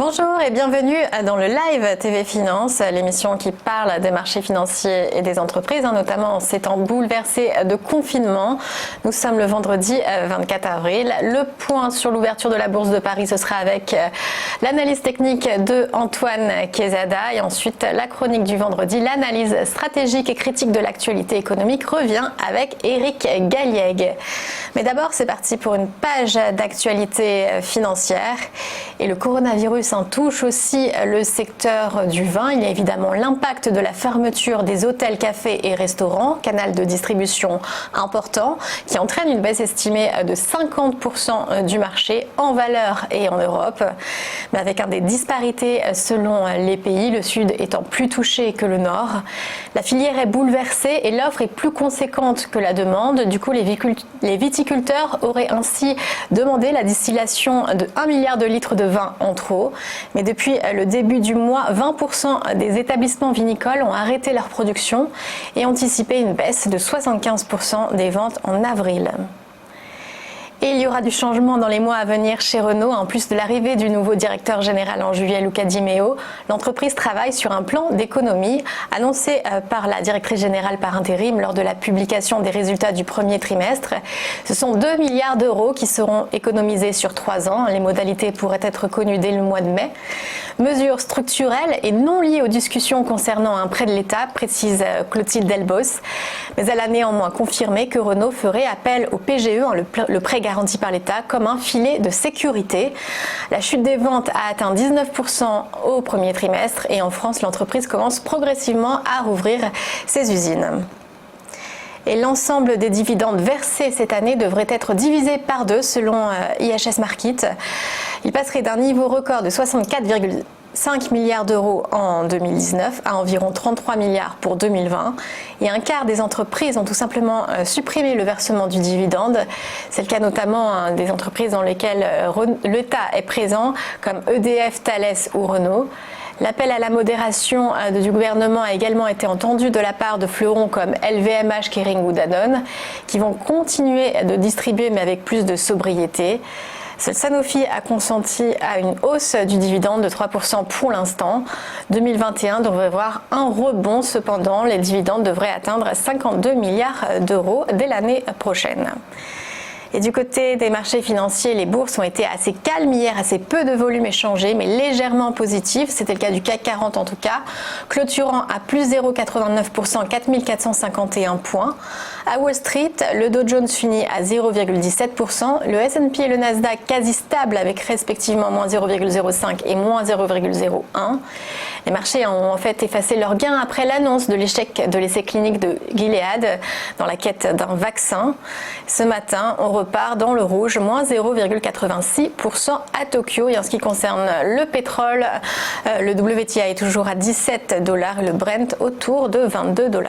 Bonjour et bienvenue dans le Live TV Finance, l'émission qui parle des marchés financiers et des entreprises, notamment en ces temps bouleversés de confinement. Nous sommes le vendredi 24 avril. Le point sur l'ouverture de la Bourse de Paris, ce sera avec l'analyse technique de Antoine Quezada et ensuite la chronique du vendredi. L'analyse stratégique et critique de l'actualité économique revient avec Éric Galliègue. Mais d'abord, c'est parti pour une page d'actualité financière et le coronavirus touche aussi le secteur du vin. Il y a évidemment l'impact de la fermeture des hôtels, cafés et restaurants, canal de distribution important, qui entraîne une baisse estimée de 50% du marché en valeur et en Europe, mais avec des disparités selon les pays, le sud étant plus touché que le nord. La filière est bouleversée et l'offre est plus conséquente que la demande. Du coup, les viticulteurs auraient ainsi demandé la distillation de 1 milliard de litres de vin en trop. Mais depuis le début du mois, 20% des établissements vinicoles ont arrêté leur production et anticipé une baisse de 75% des ventes en avril. Et il y aura du changement dans les mois à venir chez Renault. En plus de l'arrivée du nouveau directeur général en juillet, Luca Di Meo, l'entreprise travaille sur un plan d'économie annoncé par la directrice générale par intérim lors de la publication des résultats du premier trimestre. Ce sont 2 milliards d'euros qui seront économisés sur 3 ans. Les modalités pourraient être connues dès le mois de mai. Mesures structurelles et non liées aux discussions concernant un prêt de l'État, précise Clotilde Delbos. Mais elle a néanmoins confirmé que Renault ferait appel au PGE, le prêt garanti par l'État, comme un filet de sécurité. La chute des ventes a atteint 19% au premier trimestre et en France, l'entreprise commence progressivement à rouvrir ses usines. Et l'ensemble des dividendes versés cette année devrait être divisé par 2 selon IHS Markit. Il passerait d'un niveau record de 64,5 milliards d'euros en 2019 à environ 33 milliards pour 2020. Et un quart des entreprises ont tout simplement supprimé le versement du dividende. C'est le cas notamment des entreprises dans lesquelles l'État est présent, comme EDF, Thales ou Renault. L'appel à la modération du gouvernement a également été entendu de la part de fleurons comme LVMH, Kering ou Danone, qui vont continuer de distribuer mais avec plus de sobriété. Seul Sanofi a consenti à une hausse du dividende de 3% pour l'instant. 2021 devrait voir un rebond, cependant, les dividendes devraient atteindre 52 milliards d'euros dès l'année prochaine. Et du côté des marchés financiers, les bourses ont été assez calmes hier, assez peu de volume échangé, mais légèrement positif. C'était le cas du CAC 40 en tout cas, clôturant à plus 0,89%, 4451 points. À Wall Street, le Dow Jones finit à 0,17%, le S&P et le Nasdaq quasi stables avec respectivement moins 0,05 et moins 0,01. Les marchés ont en fait effacé leurs gains après l'annonce de l'échec de l'essai clinique de Gilead dans la quête d'un vaccin. Ce matin, on repart dans le rouge, moins 0,86% à Tokyo. Et en ce qui concerne le pétrole, le WTI est toujours à $17 et le Brent autour de $22.